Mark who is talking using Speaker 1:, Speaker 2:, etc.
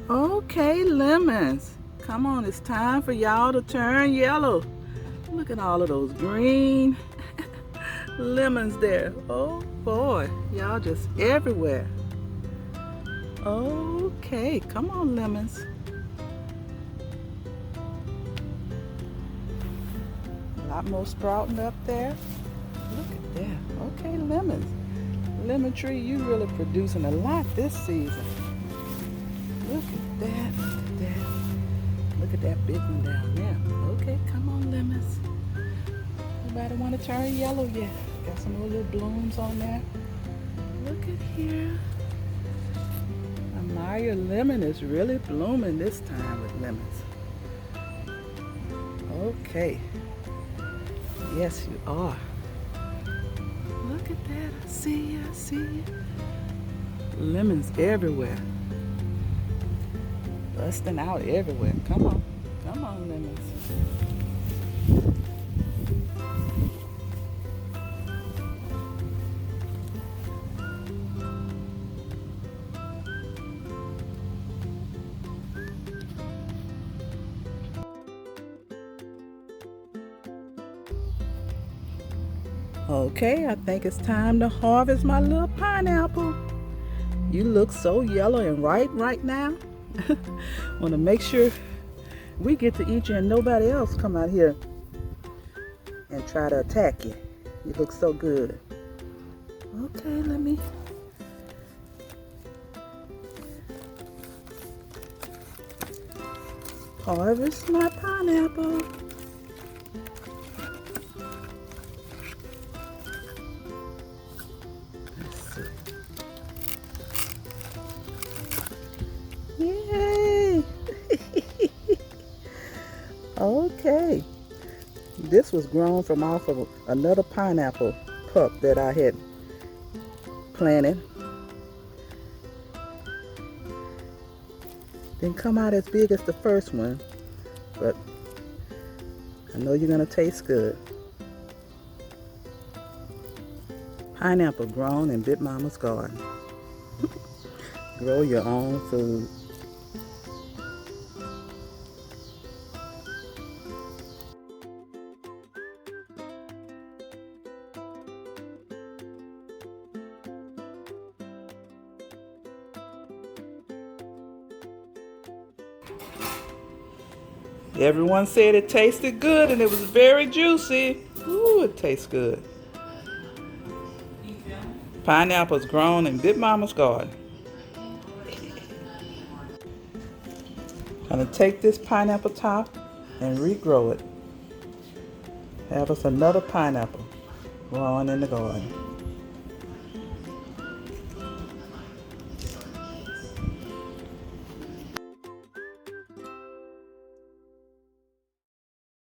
Speaker 1: Okay, lemons. Come on, it's time for y'all to turn yellow. Look at all of those green lemons there. Oh boy, y'all just everywhere. Okay, come on, lemons. A lot more sprouting up there. Look at that. Okay, lemons. Lemon tree, you really producing a lot this season. Look at that. Look at that. Look at that big one down there. Okay, come on, lemons. Nobody want to turn yellow yet? Got some more little blooms on there. Look at here. Amaya lemon is really blooming this time with lemons. Okay. Yes, you are. Look at that. I see you. I see you. Lemons everywhere. Busting out everywhere. Come on. Come on, lemons. Okay, I think it's time to harvest my little pineapple. You look so yellow and ripe right now. Want to make sure we get to eat you and nobody else come out here and try to attack you. You look so good. Okay, let me harvest my pineapple. Yay! Okay. This was grown from off of another pineapple pup that I had planted. Didn't come out as big as the first one, but I know you're gonna taste good. Pineapple grown in Big Mama's garden. Grow your own food. Everyone said it tasted good and it was very juicy. Ooh, it tastes good. Pineapples grown in Big Mama's garden. Gonna take this pineapple top and regrow it. Have us another pineapple growing in the garden.